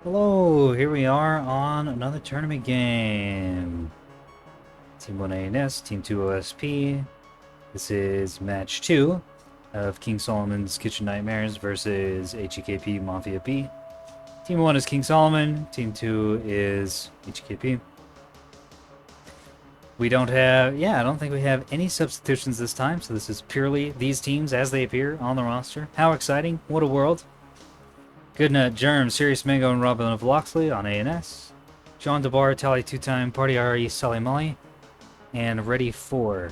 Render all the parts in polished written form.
Hello, here we are on another tournament game. Team 1 ANS, Team 2 OSP. This is match 2 of King Solomon's Kitchen Nightmares versus HEKP Mafia B. Team 1 is King Solomon, Team 2 is HEKP. We don't have, I don't think we have any substitutions this time, so this is purely these teams as they appear on the roster. How exciting, what a world. Goodnut, Germ, Serious Mango, and Robin of Loxley on ANS. John DeBar, Tally two-time, Party RE, Sally Molly. And ready for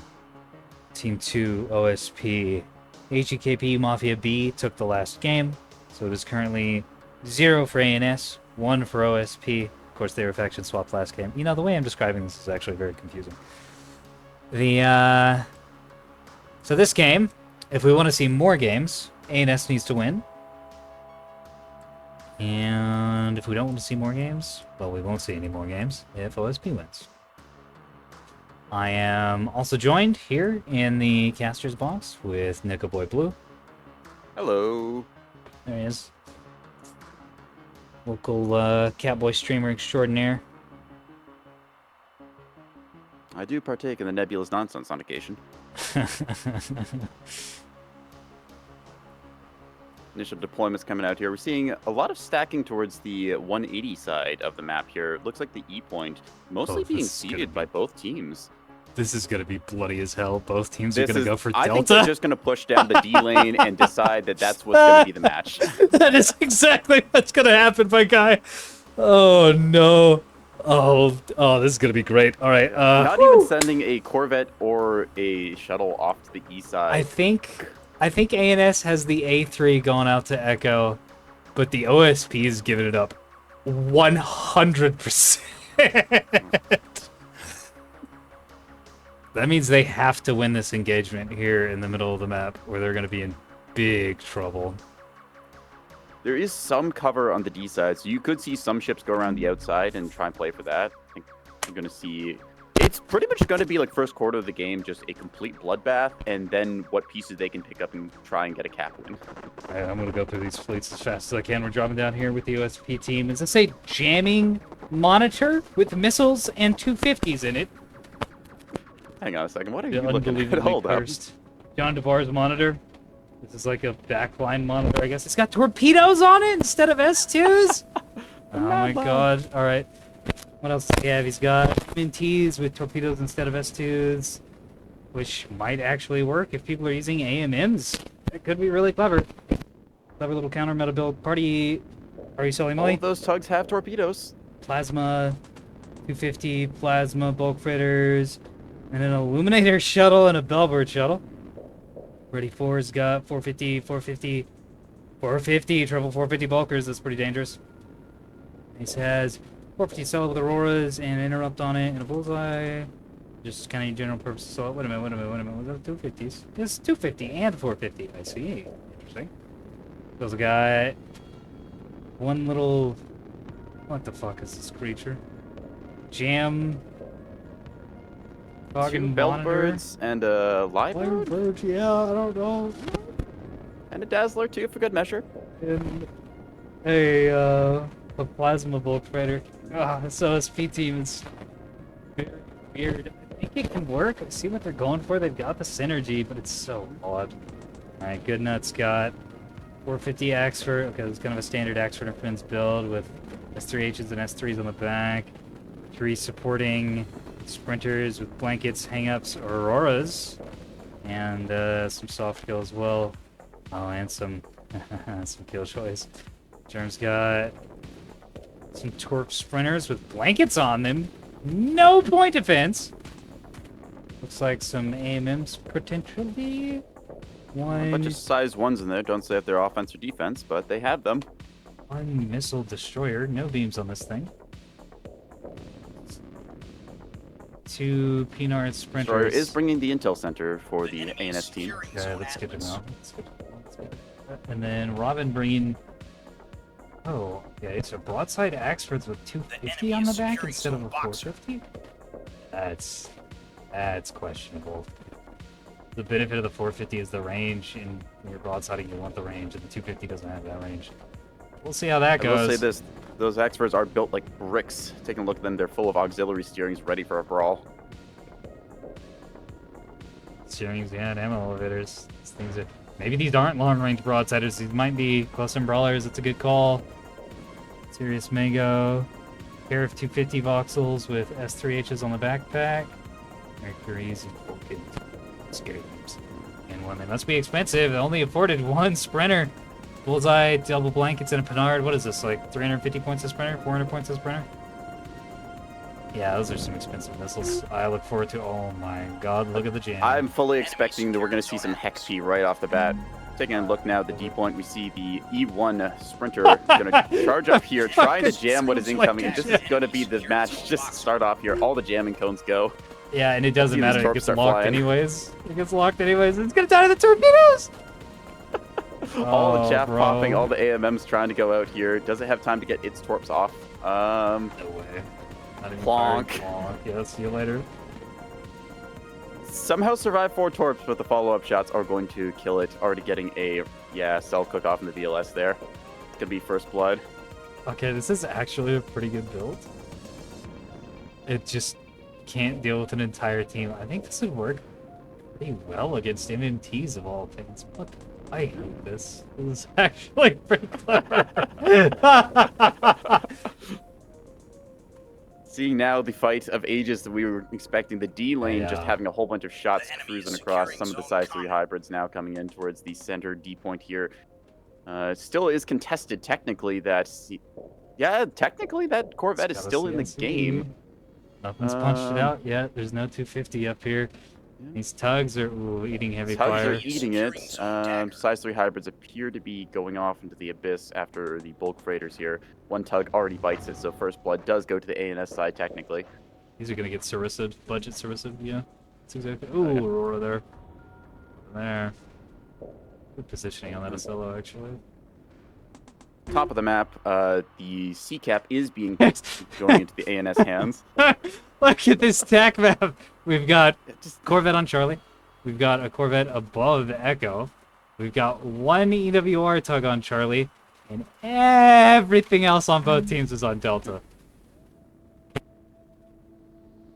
Team 2 OSP. HEKP Mafia B took the last game, so it is currently 0 for ANS, 1 for OSP. Of course, they were faction swapped last game. You know, the way I'm describing this is actually very confusing. So this game, if we want to see more games, ANS needs to win. And if we don't want to see more games, well, we won't see any more games if OSP wins. I am also joined here in the caster's box with Nickel Boy Blue. Hello. There he is. Local Catboy streamer extraordinaire. I do partake in the nebulous nonsense on occasion. Initial deployments coming out here. We're seeing a lot of stacking towards the 180 side of the map here. It looks like the E point mostly being seeded by both teams. This is going to be bloody as hell. Both teams are going to go for Delta. I think they're just going to push down the D lane and decide that that's what's going to be the match. That is exactly what's going to happen, my guy. Oh, no. Oh, this is going to be great. All right. Not even sending a Corvette or a shuttle off to the E side. I think ANS has the A3 going out to Echo, but the OSP is giving it up 100%. That means they have to win this engagement here in the middle of the map, or they're going to be in big trouble. There is some cover on the D side, so you could see some ships go around the outside and try and play for that. I think you're going to see... It's pretty much going to be like first quarter of the game, just a complete bloodbath, and then what pieces they can pick up and try and get a cap win. All right, I'm going to go through these fleets as fast as I can. We're dropping down here with the OSP team. Is this a jamming monitor with missiles and 250s in it? Hang on a second. What are you looking at? Hold up. John DeBar's monitor. This is like a backline monitor, I guess. It's got torpedoes on it instead of S2s. Oh my god. All right. What else does he have? He's got MNTs with torpedoes instead of S2s, which might actually work if people are using AMMs. It could be really clever. Clever little counter meta build. Party. Are you selling money? All of those tugs have torpedoes. Plasma, 250, plasma, bulk freighters, and an illuminator shuttle and a bellbird shuttle. Ready 4's got 450, 450, 450, triple 450 bulkers. That's pretty dangerous. Ace has 450 cell with auroras and interrupt on it and a bullseye. Just kind of general purpose assault. Wait a minute. Was that 250s? It's 250 and 450. I see. Interesting. Also got one little... What the fuck is this creature? Jam... Two bellbirds and a live bird? Yeah, I don't know. And a dazzler too, for good measure. And a plasma bulk freighter. This OSP team is very weird. I think it can work. I see what they're going for. They've got the synergy, but it's so odd. Alright, Goodnut's got 450 Axford. Okay, it's kind of a standard Axford and Friends build with S3Hs and S3s on the back. 3 supporting sprinters with blankets, hang-ups, auroras, and some soft kill as well. Oh, and some some kill choice. Germ's got some torp sprinters with blankets on them. No point defense. Looks like some AMMs potentially. A bunch of size 1s in there. Don't say if they're offense or defense, but they have them. One missile destroyer. No beams on this thing. 2 Pinard sprinters. Destroyer is bringing the intel center for the ANS team. Okay, that's good to know. And then Robin bringing... Oh, yeah, it's a broadside Axfords with 250 on the back instead of a 450? That's questionable. The benefit of the 450 is the range, and when you're broadsiding, you want the range, and the 250 doesn't have that range. We'll see how that goes. I will say this. Those Axfords are built like bricks. Taking a look at them, they're full of auxiliary steerings ready for a brawl. Steerings, yeah, and ammo elevators. These things are... Maybe these aren't long-range broadsiders. These might be close-in brawlers. It's a good call. Serious Mango. Pair of 250 voxels with S3Hs on the backpack. Mercury's and Vulcan. Scary names. And one, they must be expensive. They only afforded one Sprinter. Bullseye, double blankets, and a Pinard. What is this, like 350 points a Sprinter? 400 points a Sprinter? Yeah, those are some expensive missiles. I look forward to... Oh my god, look at the jam. I'm fully expecting that we're going to see some HEKP right off the bat. Taking a look now at the D point, we see the E1 Sprinter going to charge up here, trying to jam what is incoming. And this is going to be the match. Just start off here. All the jamming cones go. Yeah, and it doesn't matter. It gets locked flying. anyways. It gets locked anyways. It's going to die to the torpedoes! All the chaff popping, all the AMMs trying to go out here. Does it have time to get its torps off? No way. Not even Plonk. Plonk. Yeah, see you later. Somehow survive 4 torps, but the follow-up shots are going to kill it. Already getting a, cell cook-off in the VLS there. It's going to be first blood. Okay, this is actually a pretty good build. It just can't deal with an entire team. I think this would work pretty well against MMTs of all things. But I hate this. This is actually pretty clever. Seeing now the fight of ages that we were expecting. The D lane just having a whole bunch of shots cruising across. Some of the size 3 hybrids now coming in towards the center D point here. Still is contested technically. Technically that Corvette is still in the game. Nothing's punched it out yet. There's no 250 up here. These tugs are eating heavy fire. Tugs are eating it. Size 3 hybrids appear to be going off into the abyss after the bulk freighters here. One tug already bites it, so first blood does go to the ANS side technically. These are going to get Sarissa, budget Sarissa, yeah. That's exactly... Ooh, Aurora there. There. Good positioning on that Ocello, actually. Top of the map, the CCAP is being going into the ANS hands. Look at this tac map. We've got Corvette on Charlie. We've got a Corvette above Echo. We've got one EWR tug on Charlie. And everything else on both teams is on Delta.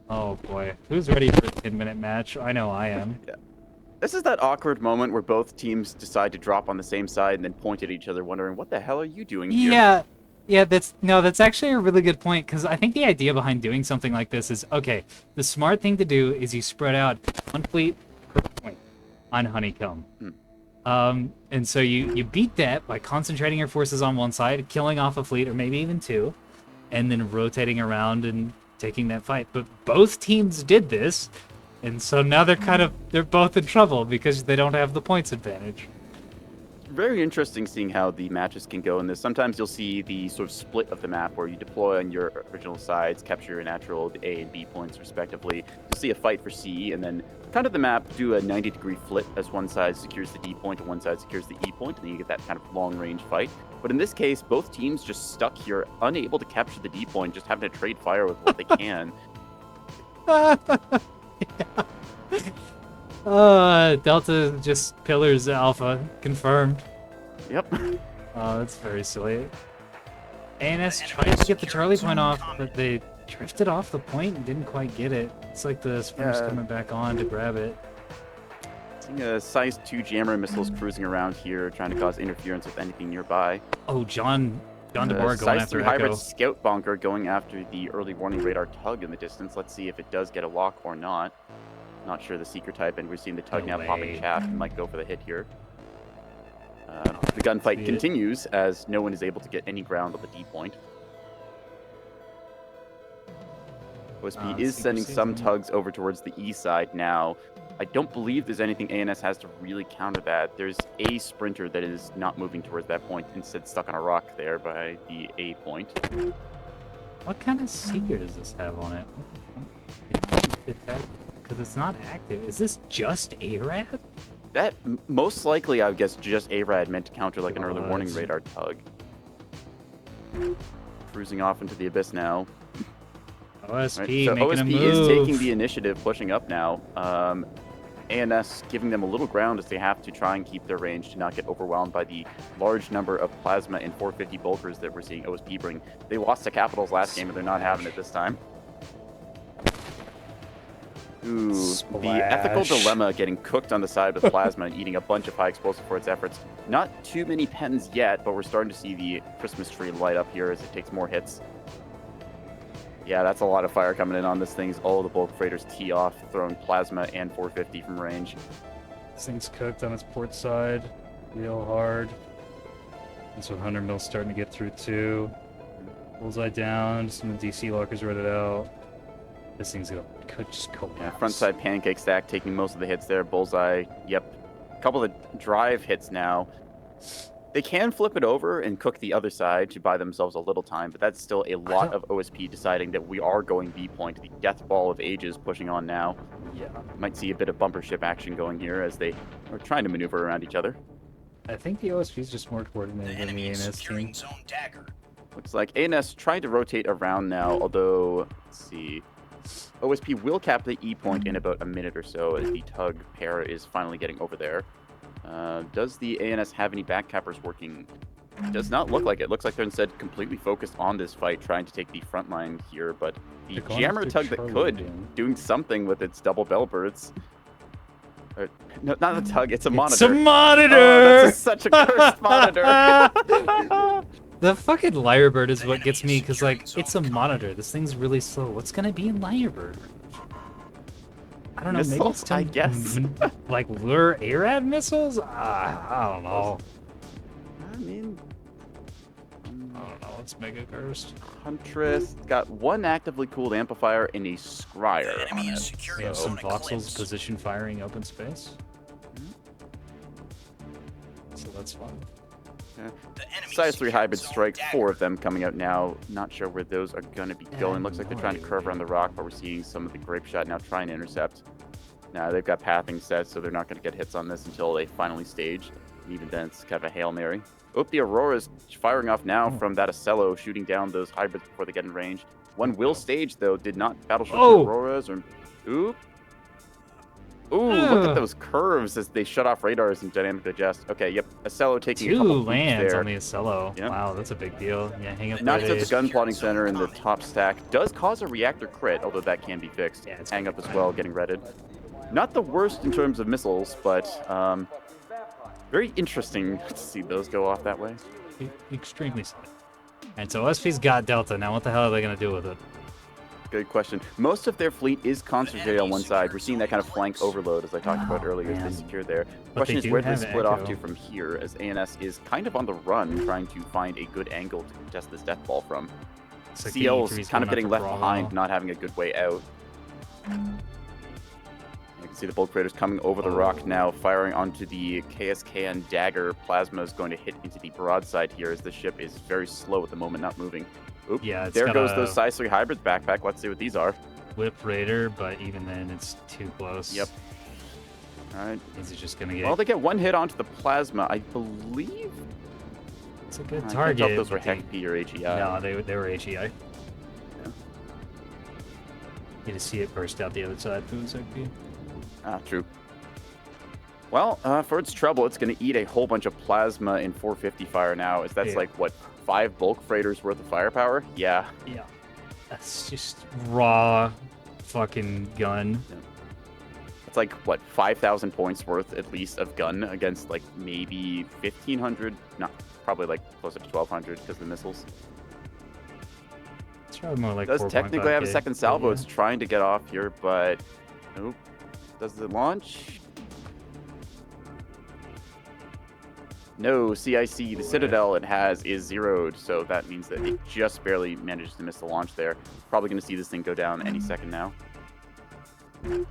Oh boy. Who's ready for a 10-minute match? I know I am. Yeah. This is that awkward moment where both teams decide to drop on the same side and then point at each other wondering, what the hell are you doing here? Yeah, that's actually a really good point, because I think the idea behind doing something like this is, okay, the smart thing to do is you spread out one fleet per point on Honeycomb. And so you beat that by concentrating your forces on one side, killing off a fleet, or maybe even 2, and then rotating around and taking that fight. But both teams did this, and so now they're both in trouble because they don't have the points advantage. Very interesting seeing how the matches can go in this. Sometimes you'll see the sort of split of the map where you deploy on your original sides, capture your natural A and B points respectively. You'll see a fight for C, and then kind of the map do a 90-degree flip as one side secures the D point and one side secures the E point, and then you get that kind of long-range fight. But in this case, both teams just stuck here, unable to capture the D point, just having to trade fire with what they can. Delta just pillars Alpha, confirmed. Yep. Oh, that's very silly. ANS tried to get the Charlie point off, but they drifted off the point and didn't quite get it. It's like the Sprinter's coming back on to grab it. Seeing a size 2 jammer missiles cruising around here, trying to cause interference with anything nearby. Oh, John DeBoer going after Size 3 hybrid Echo. scout bunker going after the early warning radar tug in the distance. Let's see if it does get a lock or not. Not sure the seeker type, and we're seeing the tug now popping chaff and might go for the hit here. The gunfight continues as no one is able to get any ground on the D point. OSP is sending some tugs over towards the E side now. I don't believe there's anything ANS has to really counter that. There's a Sprinter that is not moving towards that point, instead stuck on a rock there by the A point. What kind of seeker does this have on it? Because it's not active. Is this just ARAD? That, most likely, I would guess, just ARAD meant to counter like an early warning radar tug. Cruising off into the abyss now. OSP Right, so making OSP a move. is taking the initiative, pushing up now. ANS giving them a little ground as they have to try and keep their range to not get overwhelmed by the large number of plasma and 450 bulkers that we're seeing OSP bring. They lost to Capitals last game, and they're not having it this time. Ooh, Splash. the ethical dilemma getting cooked on the side with plasma and eating a bunch of high explosive for its efforts. Not too many pens yet, but we're starting to see the Christmas tree light up here as it takes more hits. Yeah, that's a lot of fire coming in on this thing as all the bulk freighters tee off, throwing plasma and 450 from range. This thing's cooked on its port side, real hard. This 100 mil's starting to get through too. Bullseye down, some DC lockers read it out. This thing's gonna just collapse. Yeah, front side pancake stack taking most of the hits there. Bullseye, yep. A couple of drive hits now. They can flip it over and cook the other side to buy themselves a little time, but that's still a lot of OSP deciding that we are going B point. The death ball of ages pushing on now. Yeah. Might see a bit of bumper ship action going here as they are trying to maneuver around each other. I think the OSP is just more coordinated than the ANS team. Looks like ANS trying to rotate around now, although, let's see. OSP will cap the E point in about a minute or so as the tug pair is finally getting over there. Does the ANS have any back cappers working? Does not look like it. Looks like they're instead completely focused on this fight, trying to take the front line here, but the jammer tug that could, doing something with its double bellbirds. No, not the tug, it's a monitor. It's a monitor! Oh, that's such a cursed monitor. The fucking Lyrebird is what gets me, because, like, it's a monitor. This thing's really slow. What's gonna be in Lyrebird? I don't know, maybe it's I guess. like, lure ARAD missiles? I don't know. I mean, I don't know, it's mega cursed. Huntress got one actively cooled amplifier and a scryer on it. We have some voxels position firing open space. So that's fun. Size 3 hybrid strike, 4 of them coming out now. Not sure where those are going to be going. Looks like they're trying to curve around the rock, but we're seeing some of the grape shot now trying to intercept. Now they've got pathing set, so they're not going to get hits on this until they finally stage. And even then, it's kind of a Hail Mary. Oh, the Aurora's firing off now from that Acello, shooting down those hybrids before they get in range. One will stage, though, did not battleship the Auroras. Or... Oop. Ooh, look at those curves as they shut off radars and dynamic digest. Okay, yep. Acello taking a couple lands there. on the Acello. Yep. Wow, that's a big deal. Yeah, hang up Knocks that out the gun plotting center in the top stack. Does cause a reactor crit, although that can be fixed. Yeah, it's hang up as well, getting redded. Not the worst in terms of missiles, but very interesting to see those go off that way. Extremely sad. And so SP's got Delta. Now what the hell are they going to do with it? Good question. Most of their fleet is concentrated on one side. We're seeing that kind of flank overload, as I talked about earlier, as they secure there. Question is, where do they split off to from here, as ANS is kind of on the run, trying to find a good angle to contest this death ball from. Like CL's kind of getting left behind, not having a good way out. You can see the bulk freighters coming over the rock now, firing onto the KSK and Dagger. Plasma is going to hit into the broadside here, as the ship is very slow at the moment, not moving. Oop, yeah, there goes those size 3 hybrids backpack. Let's see what these are. Whip Raider, but even then it's too close. Yep. All right. Is it just gonna get? Well, they get one hit onto the plasma, I believe. It's a good I target. can't tell if those were HEKP or HEI. No, they were HEI. Yeah. You just see it burst out the other side. If it was HEKP. Ah, true. Well, for its trouble, it's going to eat a whole bunch of plasma in 450 fire now. Is that's like what, 5 bulk freighters worth of firepower? Yeah. Yeah. That's just raw fucking gun. Yeah. It's like, what, 5,000 points worth at least of gun against like maybe 1,500? No, probably like closer to 1,200 because of the missiles. It's probably more like Does technically have a second salvo. Yeah. It's trying to get off here, but nope. Does it launch? No, CIC, the Citadel it has is zeroed, so that means that it just barely managed to miss the launch there. Probably going to see this thing go down any second now. Taking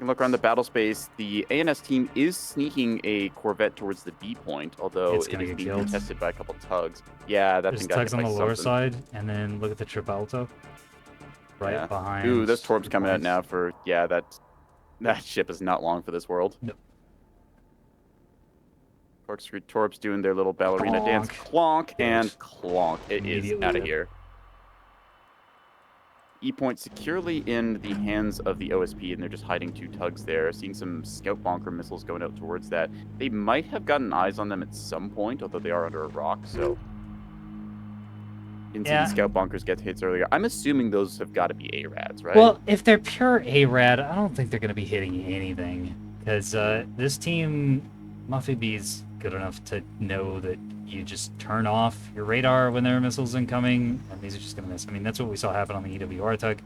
a look around the battle space, the ANS team is sneaking a Corvette towards the B point, although it is being contested by a couple tugs. Yeah, that thing got hit by tugs on the lower something. side, and then look at the Tribalto. Right behind. Ooh, those torps coming out now for, yeah, that ship is not long for this world. Nope. Corkscrew torps doing their little ballerina dance. Clonk and clonk. It is out of here. E point securely in the hands of the OSP, and they're just hiding 2 tugs there. Seeing some scout bonker missiles going out towards that. They might have gotten eyes on them at some point, although they are under a rock, so didn't see the scout bonkers get hits earlier. I'm assuming those have got to be ARADs, right? Well, if they're pure ARAD, I don't think they're going to be hitting anything. Because this team, Mafia B's good enough to know that you just turn off your radar when there are missiles incoming, and these are just going to miss. I mean, that's what we saw happen on the EWR tug.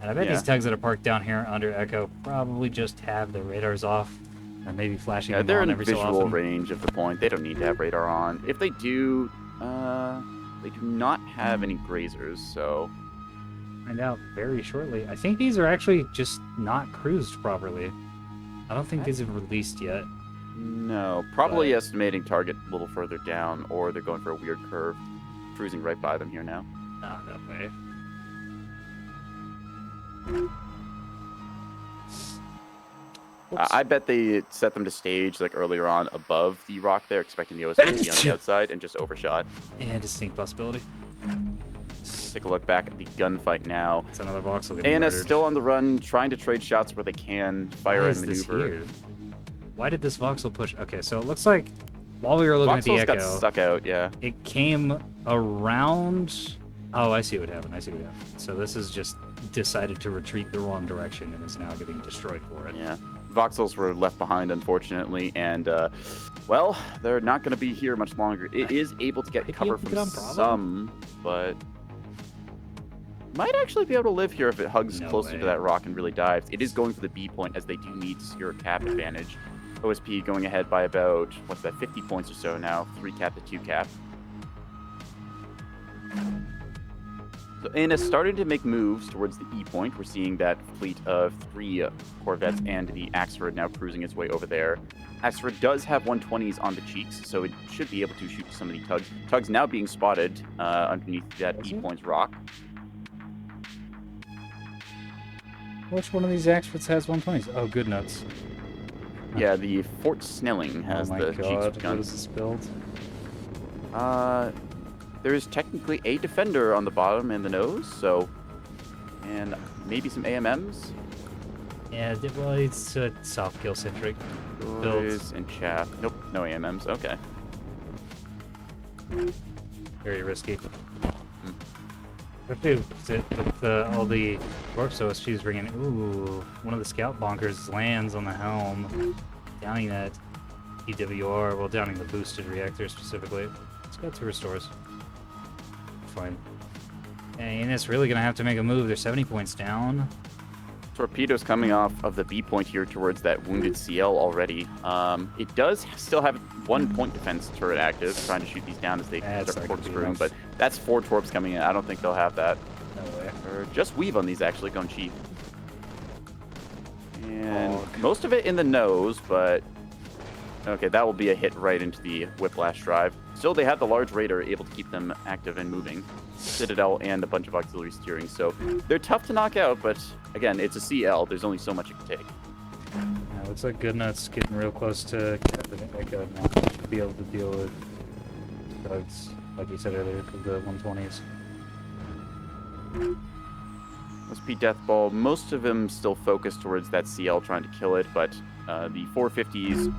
And I bet these tugs that are parked down here under Echo probably just have their radars off, and maybe flashing them on every so often. They're in visual range of the point. They don't need to have radar on. If they do, they do not have any grazers, so... Find out very shortly. I think these are actually just not cruised properly. I don't think these have released yet. No, probably estimating target a little further down, or they're going for a weird curve. Cruising right by them here now. Not that way. I bet they set them to stage like earlier on above the rock there, expecting the OSP to be on the outside, and just overshot. Yeah, distinct possibility. Take a look back at the gunfight now. It's another voxel. ANS still on the run, trying to trade shots where they can, fire and maneuver. Why did this voxel push? Okay, so it looks like while we were looking at the Echo, got stuck out, yeah. It came around. Oh, I see what happened. I see what happened. So this is just decided to retreat the wrong direction and is now getting destroyed for it. Yeah. Voxels were left behind, unfortunately, and, well, they're not going to be here much longer. It is able to get cover from some, but might actually be able to live here if it hugs closer to that rock and really dives. It is going for the B point, as they do need to secure a cap advantage. OSP going ahead by about, what's that, 50 points or so now. 3 cap to 2 cap. So ANS started to make moves towards the E point. We're seeing that fleet of 3 Corvettes and the Axford now cruising its way over there. Axford does have 120s on the cheeks, so it should be able to shoot some of the tugs. Tugs now being spotted underneath that E point's rock. Which one of these Axfords has 120s? Oh, good nuts. Yeah, the Fort Snelling has the cheeks gun. What is this build? There is technically a defender on the bottom and the nose, so, and maybe some AMMs. Yeah, well, it's a soft kill centric build. And chaff. Nope, no AMMs. Okay. Very risky. With all the corpse OSPs bringing. Ooh, one of the scout bonkers lands on the helm, downing that EWR, well, downing the boosted reactor specifically. It's got 2 restores. Fine. And it's really going to have to make a move. They're 70 points down. Torpedoes coming off of the B point here towards that wounded CL already. It does still have 1 point defense turret active, trying to shoot these down as they start corkscrewing, but that's 4 torps coming in. I don't think they'll have that. No way. Or just weave on these, actually, going cheap. And most of it in the nose, but okay, that will be a hit right into the whiplash drive. Still, they have the large radar able to keep them active and moving. Citadel and a bunch of auxiliary steering, so they're tough to knock out, but again, it's a CL. There's only so much it can take. Yeah, looks like Goodnut's getting real close to Captain Echo now. To be able to deal with thugs, like you said earlier, the 120s. SP Deathball, most of them still focused towards that CL trying to kill it, but the 450s,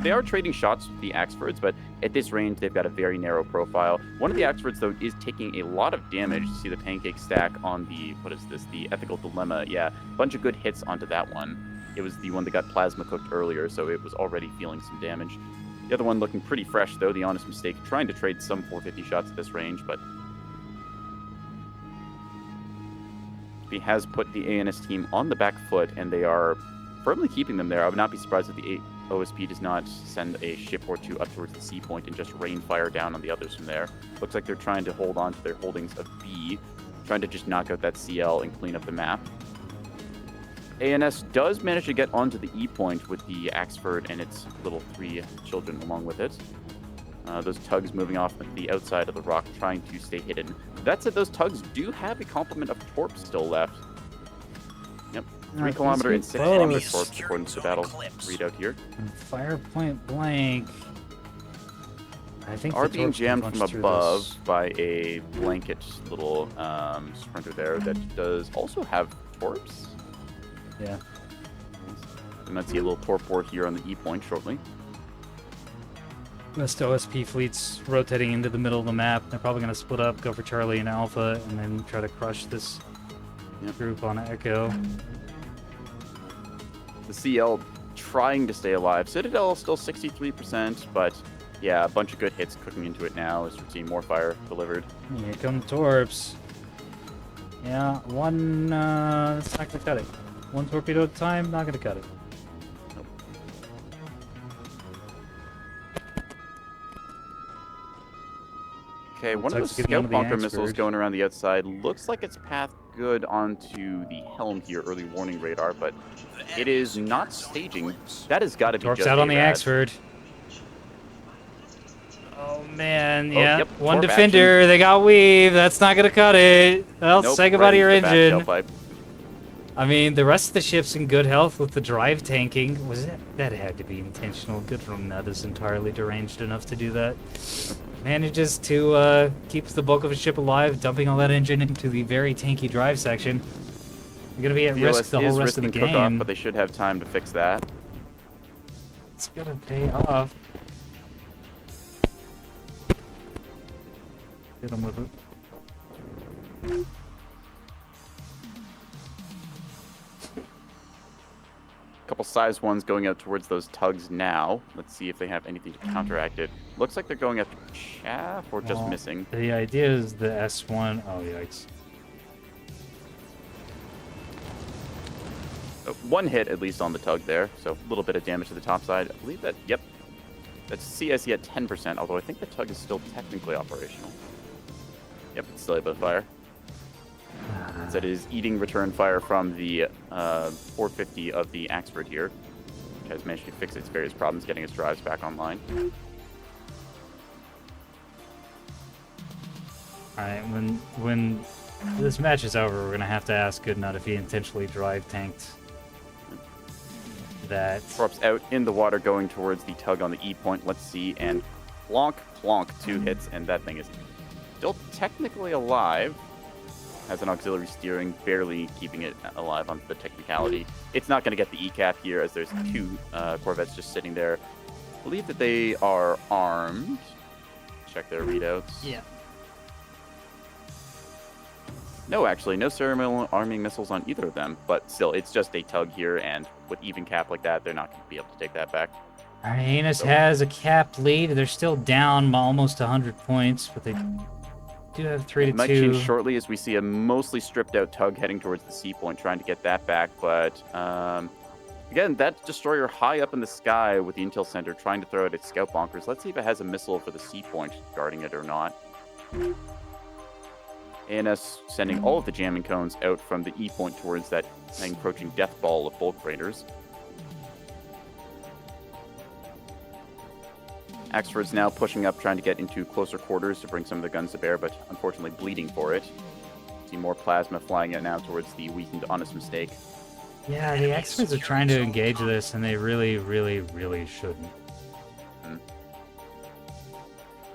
they are trading shots with the Axfords, but at this range, they've got a very narrow profile. One of the Axfords, though, is taking a lot of damage. You see the pancake stack on the, what is this, the Ethical Dilemma. Yeah, a bunch of good hits onto that one. It was the one that got plasma cooked earlier, so it was already feeling some damage. The other one looking pretty fresh, though, the Honest Mistake, trying to trade some 450 shots at this range, but he has put the ANS team on the back foot, and they are firmly keeping them there. I would not be surprised if the OSP does not send a ship or 2 up towards the C point and just rain fire down on the others from there. Looks like they're trying to hold on to their holdings of B, trying to just knock out that CL and clean up the map. ANS does manage to get onto the E point with the Axford and its little 3 children along with it. Those tugs moving off the outside of the rock, trying to stay hidden. That said, those tugs do have a complement of torps still left. Yep, 3 kilometer and 6 kilometer torps according to the battle readout here. And fire point blank. I think Are the being torps can jammed punch from through above this. by a blanket little sprinter there that does also have torps. Yeah. We might see a little torp war here on the E point shortly. West OSP fleets rotating into the middle of the map. They're probably going to split up, go for Charlie and Alpha, and then try to crush this group on Echo. The CL trying to stay alive. Citadel still 63%, but yeah, a bunch of good hits cooking into it now as we're seeing more fire delivered. Here come the torps. Yeah, one, it's not going to cut it. One torpedo at a time, not going to cut it. Okay, one of Tugs those getting scout onto the bunker missiles Axford. going around the outside looks like it's path good onto the helm here, early warning radar, but it is not staging. That has got to be Torps just out on the ARAD. Axford. Oh man, Oh, yeah. yep, One torp defender, action. they got weave. That's not gonna cut it. Well, Nope, say goodbye to right your into the back engine. tailpipe. I mean, the rest of the ship's in good health with the drive tanking. Was it? That had to be intentional. Good from Nut is entirely deranged enough to do that. Manages to keep the bulk of his ship alive, dumping all that engine into the very tanky drive section. You're gonna be at risk VLS the is whole rest of the risking cook-off, game. but they should have time to fix that. It's gonna pay off. Hit him with it. Couple size ones going out towards those tugs now. Let's see if they have anything to counteract it. Looks like they're going after chaff or just Well, missing. The idea is the S1. Oh, yikes. One hit at least on the tug there, so a little bit of damage to the top side. I believe that, yep. That's CSE at 10%, although I think the tug is still technically operational. Yep, it's still able to fire. That is eating return fire from the 450 of the Axford here, which has managed to fix its various problems, getting its drives back online. Alright, when this match is over, we're gonna have to ask Goodnut if he intentionally drive tanked that. Torps out in the water going towards the tug on the E point. Let's see, and plonk, plonk, 2 hits, and that thing is still technically alive. Has an auxiliary steering, barely keeping it alive on the technicality. It's not going to get the ECAP here, as there's 2 corvettes just sitting there. I believe that they are armed. Check their readouts. Yeah. No, actually, no ceremonial arming missiles on either of them. But still, it's just a tug here, and with even cap like that, they're not going to be able to take that back. Hyenas has a cap lead. They're still down by almost 100 points, but they do have 3 to 2. It might change shortly as we see a mostly stripped out tug heading towards the C point, trying to get that back. But again, that destroyer high up in the sky with the intel center trying to throw it at scout bunkers. Let's see if it has a missile for the C point guarding it or not. ANS sending all of the jamming cones out from the E point towards that encroaching death ball of bulk raiders. Axford's now pushing up, trying to get into closer quarters to bring some of the guns to bear, but unfortunately bleeding for it. See more plasma flying out now towards the weakened Honest Mistake. Yeah, the Axfords are trying to engage this, and they really, really, really shouldn't.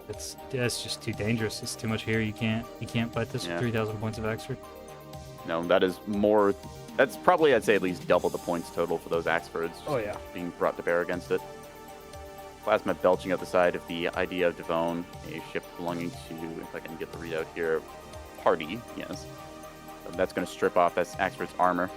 It's just too dangerous. It's too much here. You can't fight this with 3,000 points of Axford. No, that is more. That's probably, I'd say, at least double the points total for those Axfords. Oh yeah, being brought to bear against it. Plasma belching out the side of the Idea of Devon, a ship belonging to, if I can get the readout here, Party, yes. So that's going to strip off that's Axford's armor.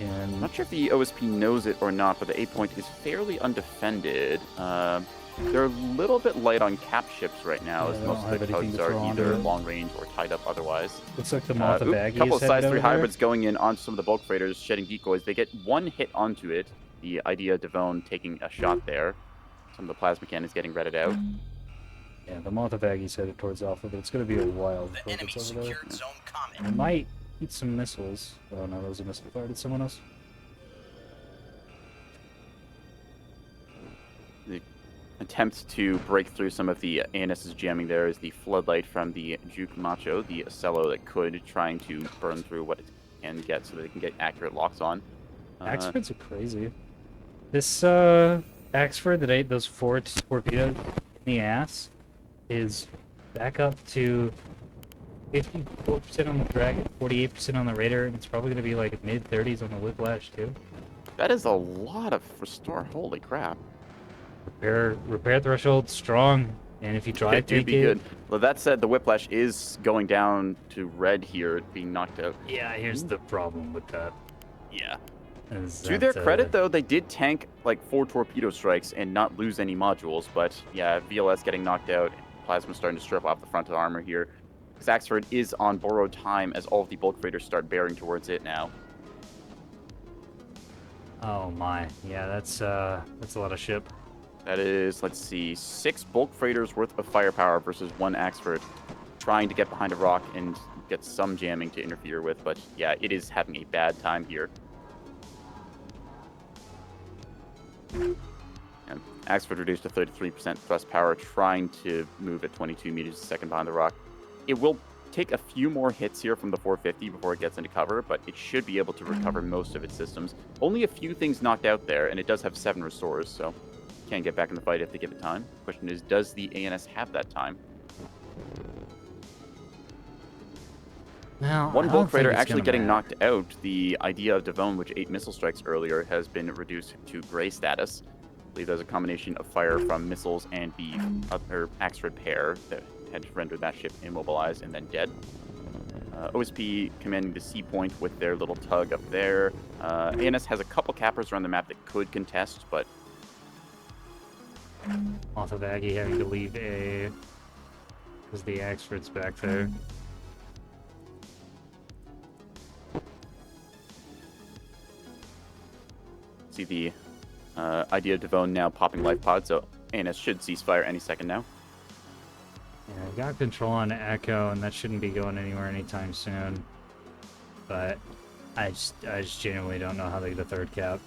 and I'm not sure if the OSP knows it or not, but the A point is fairly undefended. They're a little bit light on cap ships right now, as most of the tugs are either long range or tied up otherwise. Looks like the Mafia baggy. A couple of is size headed 3 over there. hybrids going in onto some of the bulk freighters, shedding decoys. They get 1 hit onto it. The Idea Devon taking a shot there. Some of the plasma cannons getting redded out. Yeah, the Mafia baggy's headed towards Alpha, but it's going to be a while before it gets over there. It might eat some missiles. Oh no, that was a missile fired at someone else. The attempt to break through some of the ANS's jamming there is the floodlight from the Juke Macho, the Ocello that could, trying to burn through what it can get so that they can get accurate locks on. Axfords are crazy. This Axford that ate those 4 torpedoes in the ass is back up to 54% on the Dragon, 48% on the Raider, and it's probably going to be like mid-30s on the Whiplash too. That is a lot of restore. Holy crap. Repair threshold strong, and if you try to It do take be it, good. Well, that said, the Whiplash is going down to red here, being knocked out. yeah, here's the problem with that. Yeah. Is To that, their credit, though, they did tank like 4 torpedo strikes and not lose any modules. But yeah, VLS getting knocked out, Plasma starting to strip off the front of the armor here. Axford is on borrowed time as all of the bulk freighters start bearing towards it now. oh my, yeah, that's a lot of ship. That is, let's see, 6 bulk freighters worth of firepower versus 1 Axford, trying to get behind a rock and get some jamming to interfere with. But yeah, it is having a bad time here. And Axford reduced to 33% thrust power, trying to move at 22 meters a second behind the rock. It will take a few more hits here from the 450 before it gets into cover, but it should be able to recover most of its systems. Only a few things knocked out there, and it does have 7 restores, so can get back in the fight if they give it time. Question is, does the ANS have that time? Now, One I bulk don't freighter think it's actually gonna getting matter. knocked out. The idea of Devon, which 8 missile strikes earlier, has been reduced to gray status. I believe there's a combination of fire from missiles and the other Axford pair that had rendered that ship immobilized and then dead. OSP commanding the C point with their little tug up there. ANS has a couple cappers around the map that could contest, but Off of Aggie having to leave A because the Axford's back there. see the idea of Devon now popping life pod, so ANS should cease fire any second now. Yeah, I've got control on Echo, and that shouldn't be going anywhere anytime soon. But I just genuinely don't know how they get a 3rd cap.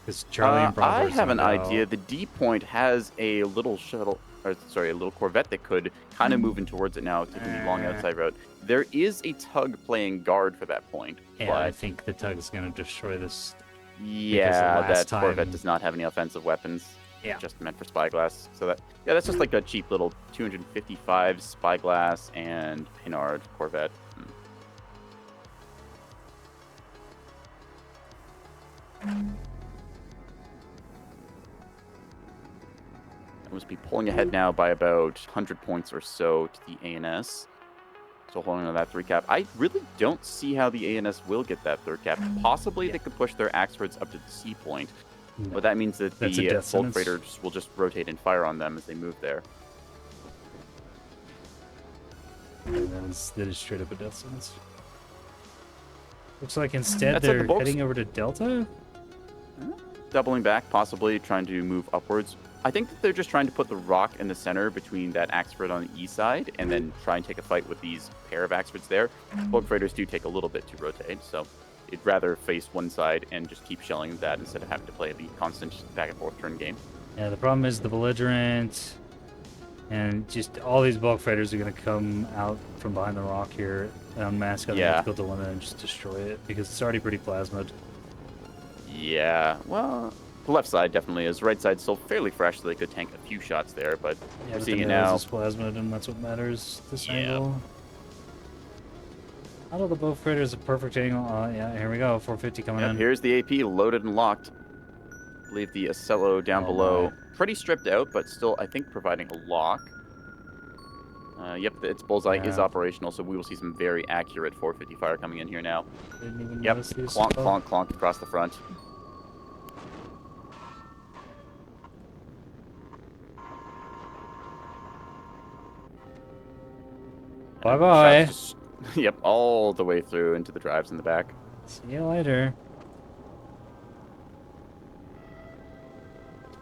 Because Charlie and Bravo I are have an zoned out. idea. The D point has a little shuttle, or sorry, a little Corvette that could kind of move in towards it now, taking the long outside route. There is a tug playing guard for that point. Yeah, but I think the tug is going to destroy this. yeah, last that Corvette time- does not have any offensive weapons. Yeah. Just meant for spyglass. So that, yeah, that's just like a cheap little 255 spyglass and Pinard Corvette. I must be pulling ahead now by about 100 points or so to the ANS. So holding on that 3 cap. I really don't see how the ANS will get that 3rd cap. Possibly they could push their Axfords up to the C point. No. But that means that That's a the death bulk sentence. freighters will just rotate and fire on them as they move there. Yeah, that is straight up a death sentence. Looks like instead That said, the they're bulks- heading over to Delta. Doubling back, possibly trying to move upwards. I think that they're just trying to put the rock in the center between that Axford on the east side and then try and take a fight with these pair of Axfords there. Bulk freighters do take a little bit to rotate, so it'd rather face one side and just keep shelling that instead of having to play the constant back and forth turn game. Yeah, the problem is the belligerent and just all these bulk freighters are going to come out from behind the rock here and unmask on the Yeah. mythical dilemma and just destroy it because it's already pretty plasmid. Yeah, well, the left side definitely is. Right side's still fairly fresh, so they could tank a few shots there, but Yeah, we're but seeing the it nose now. is plasmid and that's what matters this Yeah. angle. Out of the bulk freighter is a perfect angle. Yeah, here we go. 450 coming Yep, in. here's the AP loaded and locked. I believe the Ocello down Oh, below, my. pretty stripped out, but still, I think, providing a lock. Yep, its bullseye is Yeah. operational, so we will see some very accurate 450 fire coming in here now. Didn't even Yep, notice these. clonk, Oh. clonk, clonk across the front. Bye-bye. Shots just- Yep, all the way through into the drives in the back. See you later.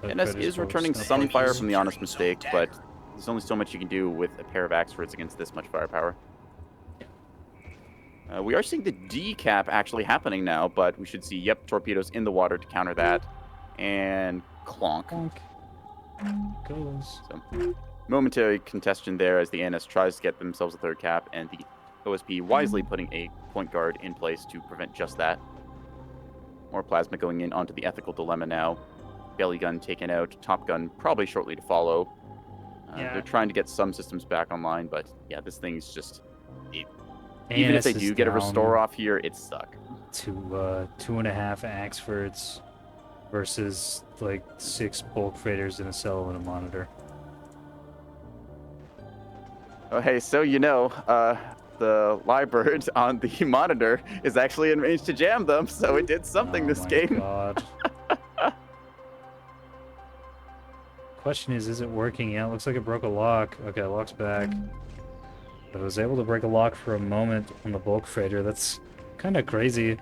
NS is returning some fire from the honest mistake, but there's only so much you can do with a pair of Axfords against this much firepower. We are seeing the D cap actually happening now, but we should see, yep, torpedoes in the water to counter that. And clonk. Bonk. Goes. So, momentary congestion there as the ANS tries to get themselves a 3rd cap, and the OSP wisely putting a point guard in place to prevent just that. More plasma going in onto the ethical dilemma now. Belly gun taken out. Top gun probably shortly to follow. Yeah. They're trying to get some systems back online, but yeah, this thing's just... even if ANS they is do get a down restore off here, it's stuck. to 2.5 Axfords versus like 6 bulk freighters in a cell and a monitor. Oh, hey, so you know, the Lyrebird on the monitor is actually in range to jam them, so it did something this game. God. Question is it working? Yeah, it looks like it broke a lock. Okay, lock's back. But it was able to break a lock for a moment on the bulk freighter. That's kind of crazy.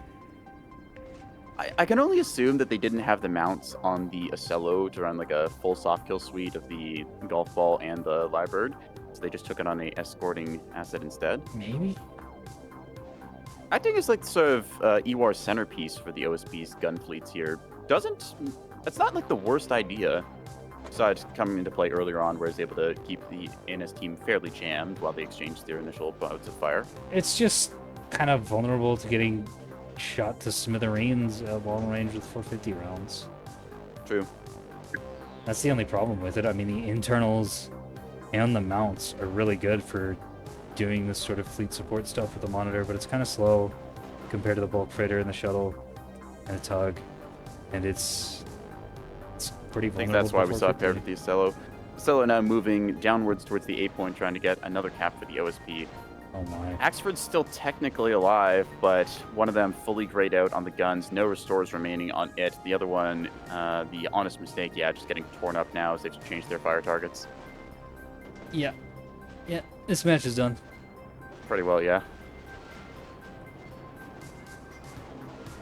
I can only assume that they didn't have the mounts on the Ocello to run like a full soft kill suite of the golf ball and the Lyrebird, so they just took it on a escorting asset instead. Maybe? I think it's like sort of EWAR's centerpiece for the OSP's gun fleets here. It's not like the worst idea. Besides coming into play earlier on, where it's able to keep the ANS team fairly jammed while they exchanged their initial bouts of fire. It's just kind of vulnerable to getting shot to smithereens at long range with 450 rounds. True. That's the only problem with it. I mean, the internals and the mounts are really good for doing this sort of fleet support stuff with the monitor, but it's kind of slow compared to the bulk freighter and the shuttle and the tug, and it's pretty vulnerable. I think that's why we saw it paired with the Ocello. Ocello now moving downwards towards the 8 point, trying to get another cap for the OSP. Oh my. Axford's still technically alive, but one of them fully grayed out on the guns. No restores remaining on it. The other one, the honest mistake, yeah, just getting torn up now as they've changed their fire targets. Yeah. Yeah, this match is done. Pretty well, yeah.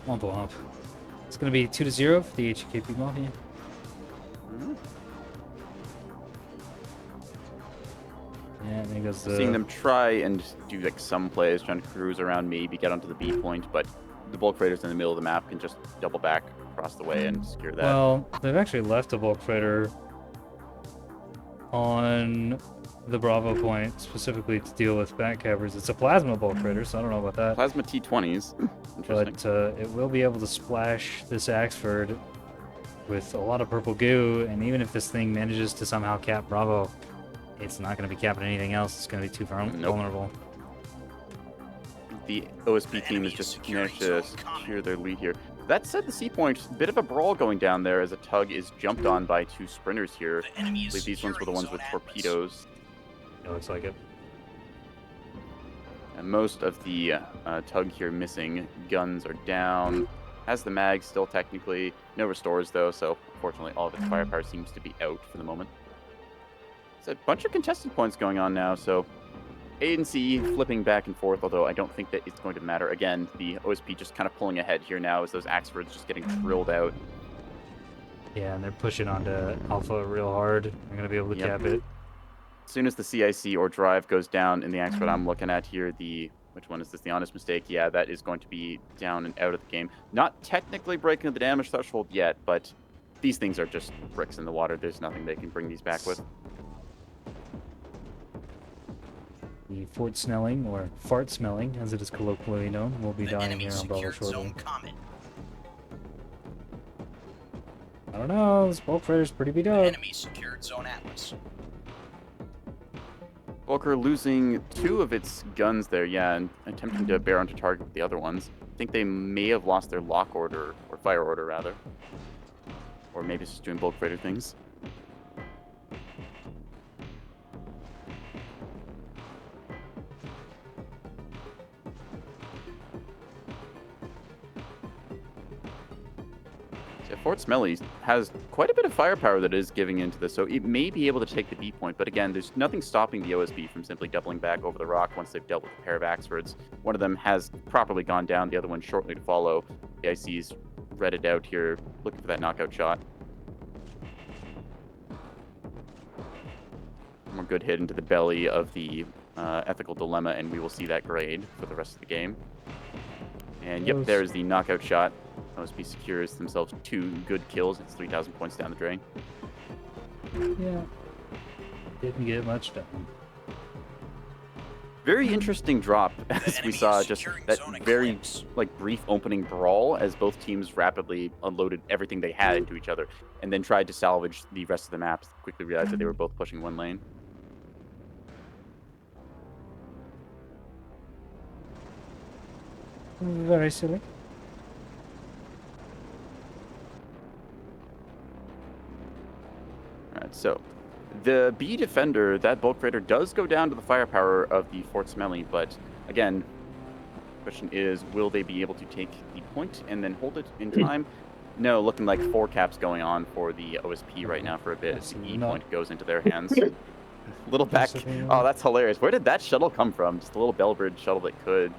Womp womp. It's going to be 2-0 for the HEKP Mafia. Yeah, I think that's Seeing them try and do like some plays, trying to cruise around, maybe get onto the B point, but the bulk freighters in the middle of the map can just double back across the way and secure that. Well, they've actually left a bulk freighter on the Bravo point specifically to deal with backcappers. It's a plasma bulk freighter, so I don't know about that. Plasma T20s. Interesting. But it will be able to splash this Axford with a lot of purple goo, and even if this thing manages to somehow cap Bravo, it's not going to be capping anything else. It's going to be too vulnerable. The OSP team has just managed to secure their lead here. That said, the C point, bit of a brawl going down there as a tug is jumped on by 2 sprinters here. I believe these ones were the ones with torpedoes. It looks like it. And most of the tug here missing. Guns are down. Has the mag still technically. No restores though, so unfortunately all of its firepower seems to be out for the moment. It's a bunch of contested points going on now, so A and C flipping back and forth, although I don't think that it's going to matter. Again, the OSP just kind of pulling ahead here now as those Axfords just getting drilled out. Yeah, and they're pushing onto Alpha real hard. They're going to be able to cap it. As soon as the CIC or drive goes down in the Axford I'm looking at here, which one is this? The honest mistake? Yeah, that is going to be down and out of the game. Not technically breaking the damage threshold yet, but these things are just bricks in the water. There's nothing they can bring these back with. The Fort Snelling, or Fart Smelling, as it is colloquially known, will be dying here on Bravo shortly. I don't know, this bulk freighter's pretty beat up. Enemy secured Zone Atlas. Volker losing 2 of its guns there, yeah, and attempting to bear onto target with the other ones. I think they may have lost their lock order, or fire order rather. Or maybe it's just doing bulk freighter things. Fort Smelly has quite a bit of firepower that is giving into this, so it may be able to take the B point, but again, there's nothing stopping the OSB from simply doubling back over the rock once they've dealt with a pair of Axfords. One of them has properly gone down, the other one shortly to follow. The IC's redded out here, looking for that knockout shot. More good hit into the belly of the ethical dilemma, and we will see that grade for the rest of the game. And yep, there's the knockout shot. OSP secures themselves 2 good kills. It's 3,000 points down the drain. Yeah. Didn't get much done. Very interesting drop, as we enemy saw is just securing that zone very eclipse. like brief opening brawl as both teams rapidly unloaded everything they had into each other and then tried to salvage the rest of the maps. Quickly realized that they were both pushing one lane. Very silly. Alright, so the B defender, that bulk freighter, does go down to the firepower of the Fort Smelly, but again, the question is, will they be able to take the point and then hold it in time? No, looking like 4 caps going on for the OSP right now for a bit as the E point goes into their hands. Little back. Oh, that's hilarious. Where did that shuttle come from? Just a little Bellbird shuttle that could.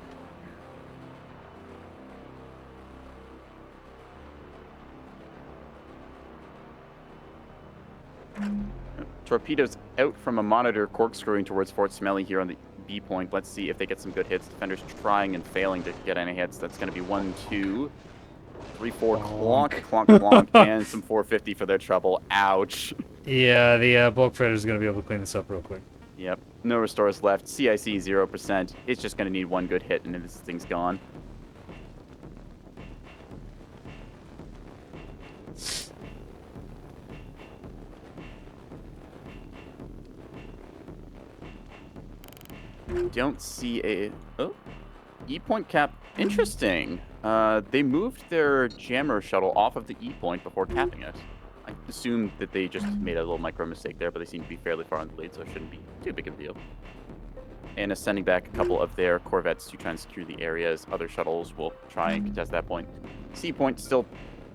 Torpedoes out from a monitor corkscrewing towards Fort Smelly here on the B point. Let's see if they get some good hits. Defenders trying and failing to get any hits. That's going to be 1, 2, 3, 4. Clonk, clonk, clonk. And some 450 for their trouble. Ouch. Yeah, the bulk freighter is going to be able to clean this up real quick. Yep. No restores left. CIC 0%. It's just going to need one good hit and then this thing's gone. Don't see a... Oh. E-point cap. Interesting. They moved their jammer shuttle off of the E-point before capping it. I assumed that they just made a little micro mistake there, but they seem to be fairly far in the lead, so it shouldn't be too big of a deal. And is sending back a couple of their corvettes to try and secure the areas. Other shuttles will try and contest that point. C-point still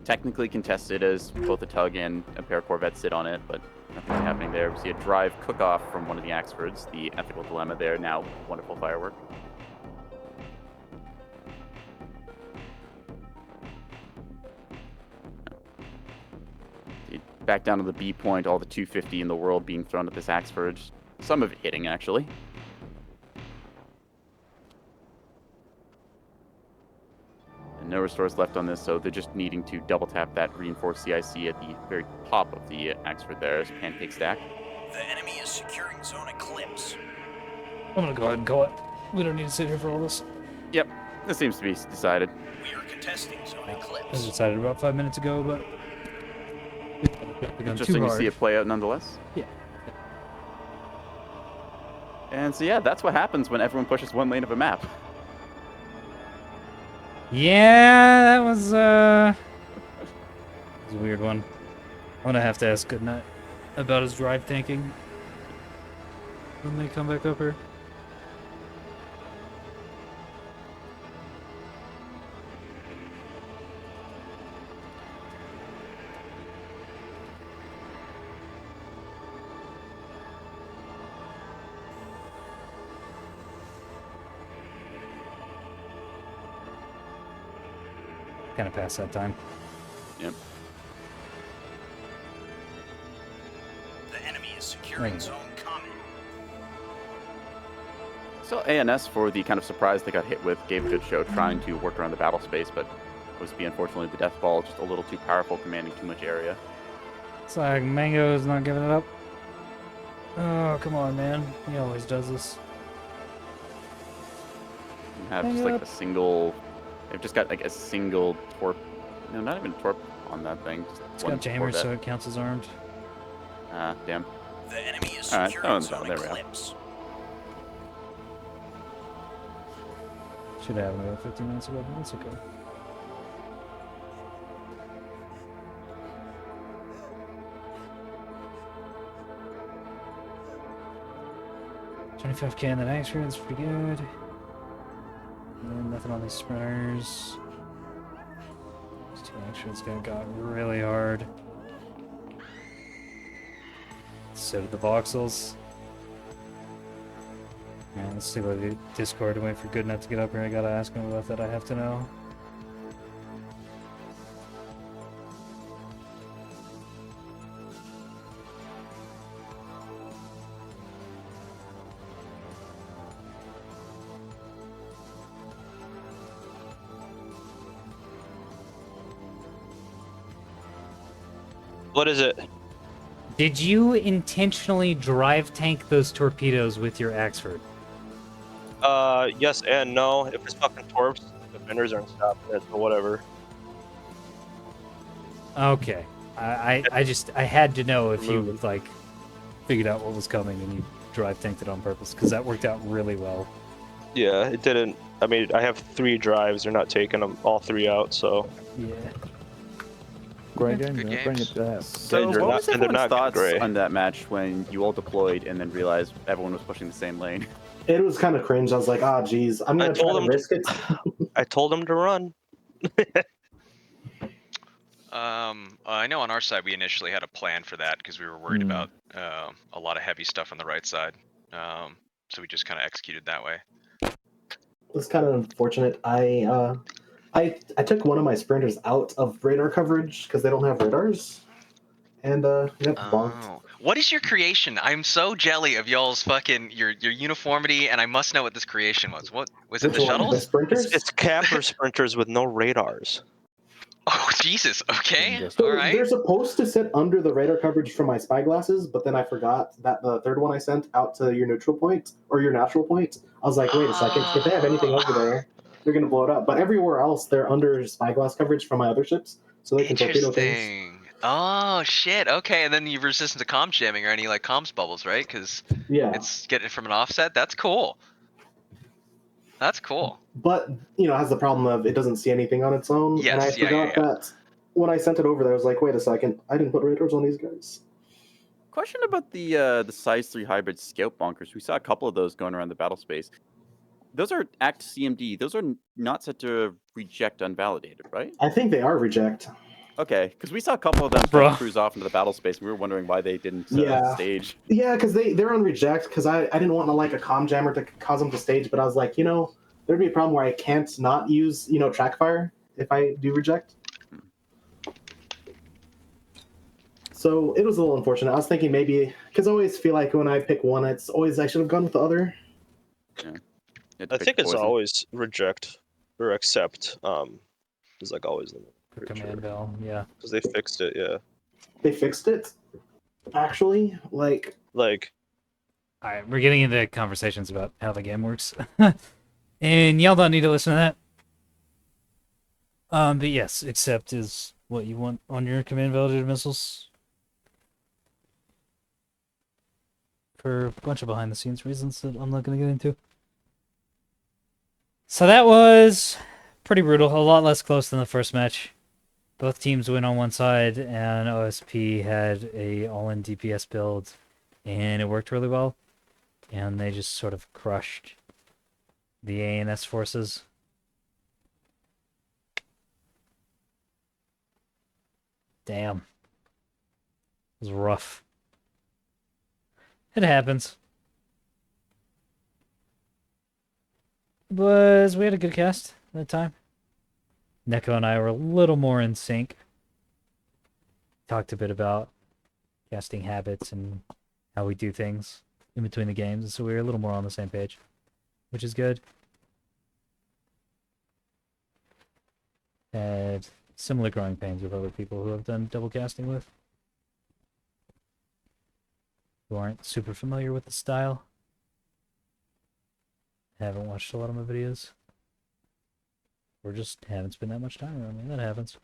technically contested as both a tug and a pair of corvettes sit on it, but nothing happening there. We see a drive cook-off from one of the Axfords. The ethical dilemma there now. Wonderful firework. Back down to the B point, all the 250 in the world being thrown at this Axford. Some of it hitting, actually. And no restores left on this, so they're just needing to double tap that reinforced CIC at the very top of the Axford there as Pancake Stack. The enemy is securing zone eclipse. I'm going to go ahead and call it. We don't need to sit here for all this. Yep, this seems to be decided. We are contesting zone It was eclipse. decided about 5 minutes ago, but... Interesting to see it play out nonetheless. Yeah. And so yeah, that's what happens when everyone pushes one lane of a map. Yeah, that was a weird one. I'm gonna have to ask Goodnight about his drive tanking when they come back up here. Kind of past that time. Yep. The enemy is securing zone common. So ANS, for the kind of surprise they got hit with, gave a good show trying to work around the battle space, but OSP, unfortunately, the death ball just a little too powerful, commanding too much area. It's like Mango's not giving it up. Oh, come on, man. He always does this. You have just like a single... They've just got like a single torp... No, not even a torp on that thing. Just It's one got jammers, Corvette. so it counts as armed. Ah, damn. The enemy is All right, securing oh, zone there we go. eclipse. Should have happened about 15 minutes ago, but that's okay. $25K in the next room, that's pretty good. And nothing on these sprinters. These two extras got really hard. So did the voxels. Yeah, let's see what the Discord and wait for Goodnut to get up here. I gotta ask him about that. I have to know. What is it? Did you intentionally drive tank those torpedoes with your Axford? Yes and no. If it's fucking torps, the defenders aren't stopping it, so whatever. Okay. I had to know if you Remove. like figured out what was coming and you drive tanked it on purpose because that worked out really well. Yeah, it didn't. I mean, I have 3 drives. They're not taking them all 3 out, so. Yeah. Great game, Good yeah, bring it games. back. So, they're what not- was and they're everyone's not getting thoughts gray. on that match when you all deployed and then realized everyone was pushing the same lane? It was kind of cringe. I was like, ah, geez, I'm I gonna try told to him. risk it. I told him to run. I know on our side we initially had a plan for that because we were worried Hmm. about a lot of heavy stuff on the right side. So we just kind of executed that way. It's kind of unfortunate. I took one of my sprinters out of radar coverage because they don't have radars, and got bonked. Oh, what is your creation? I'm so jelly of y'all's fucking your uniformity, and I must know what this creation was. What was it? Which The one? The shuttles? sprinters? It's capper sprinters with no radars. Oh Jesus. Okay. Just- So All right. they're supposed to sit under the radar coverage from my spy glasses, but then I forgot that the third one I sent out to your neutral point or your natural point. I was like, wait a second, if they have anything over there, they're gonna blow it up. But everywhere else, they're under spyglass coverage from my other ships, so they can torpedo things. Interesting. Oh shit. Okay, and then you're resistant to comms jamming or any like comms bubbles, right? Because Yeah, it's getting it from an offset. That's cool. That's cool. but it has the problem of it doesn't see anything on its own, and I Yes, yeah, forgot that when I sent it over there, I was like, wait a second, I didn't put radars on these guys. Question about the size 3 hybrid scout bunkers. We saw a couple of those going around the battle space. Those are ACT CMD. Those are not set to reject unvalidated, right? I think they are reject. Okay, because we saw a couple of them Bruh. cruise off into the battle space. And we were wondering why they didn't Yeah. stage. Yeah, because they're on reject, because I didn't want like a comm jammer to cause them to stage, but I was like, there'd be a problem where I can't not use, track fire if I do reject. So it was a little unfortunate. I was thinking maybe, because I always feel like when I pick one, it's always I should have gone with the other. You had to I pick think it's poison. always reject or accept. Is like always the For command bell, yeah. because they fixed it. Yeah, They fixed it, actually. Like, Alright, we're getting into conversations about how the game works. And y'all don't need to listen to that. But yes, accept is what you want on your command validated missiles. For a bunch of behind the scenes reasons that I'm not gonna get into. So that was pretty brutal, a lot less close than the first match. Both teams win on one side, and OSP had a all-in DPS build, and it worked really well. And they just sort of crushed the ANS forces. Damn. It was rough. It happens. We had a good cast at the time. Neko and I were a little more in sync. Talked a bit about casting habits and how we do things in between the games, so we were a little more on the same page, which is good. Had similar growing pains with other people who have done double casting with, who aren't super familiar with the style. Haven't watched a lot of my videos. Or just haven't spent that much time around me. That happens.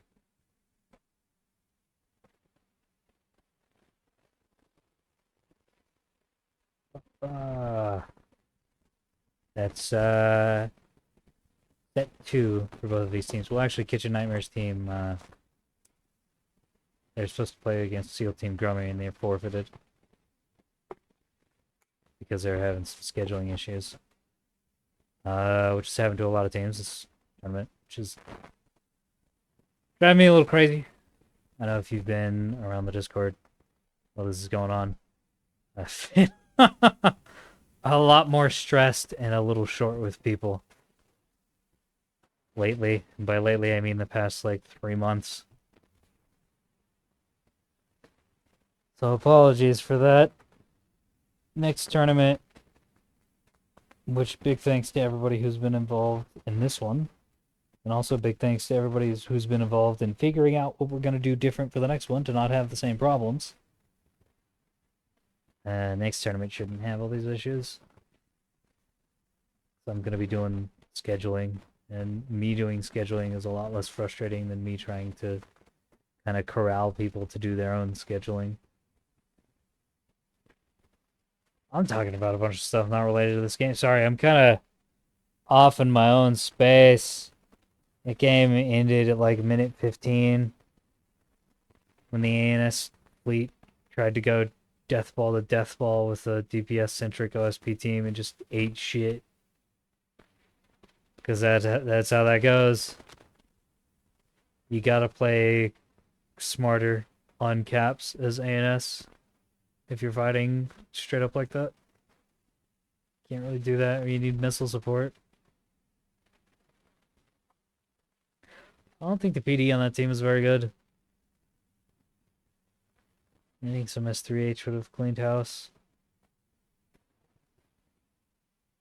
That's set 2 for both of these teams. Well, actually, Kitchen Nightmares team, they're supposed to play against SEAL Team Grummy, and they forfeited because they're having some scheduling issues, which is happening to a lot of teams this tournament, which is driving me a little crazy. I know if you've been around the Discord while this is going on, I've been a lot more stressed and a little short with people lately. And by lately, I mean the past, 3 months. So apologies for that. Next tournament, which big thanks to everybody who's been involved in this one. And also big thanks to everybody who's been involved in figuring out what we're going to do different for the next one to not have the same problems. Next tournament shouldn't have all these issues. So I'm gonna be doing scheduling, and me doing scheduling is a lot less frustrating than me trying to kind of corral people to do their own scheduling. I'm talking about a bunch of stuff not related to this game. Sorry, I'm kind of off in my own space. The game ended at like minute 15 when the ANS fleet tried to go deathball to deathball with a DPS-centric OSP team and just ate shit. Because that's how that goes. You gotta play smarter on caps as ANS if you're fighting straight up like that. Can't really do that, or you need missile support. I don't think the PD on that team is very good. I think some S3H would have cleaned house.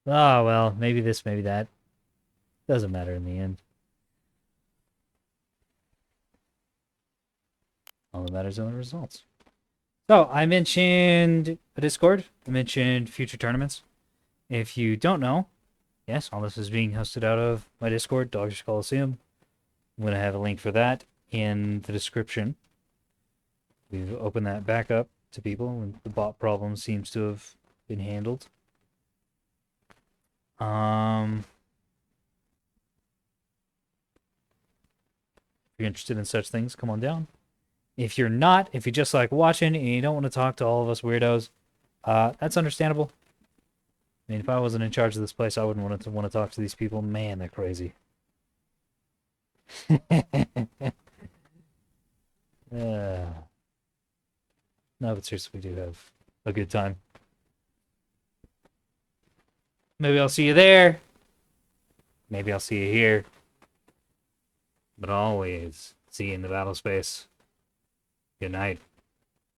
Ah, well, maybe this, maybe that. Doesn't matter in the end. All that matters are the results. So, I mentioned a Discord. I mentioned future tournaments. If you don't know, yes, all this is being hosted out of my Discord, Dogfish Coliseum. I'm going to have a link for that in the description. We've opened that back up to people, and the bot problem seems to have been handled. If you're interested in such things, come on down. If you're not, if you just like watching and you don't want to talk to all of us weirdos, that's understandable. I mean, if I wasn't in charge of this place, I wouldn't want to talk to these people. Man, they're crazy. No, but seriously, we do have a good time. Maybe I'll see you there. Maybe I'll see you here. But always see you in the battle space. Good night.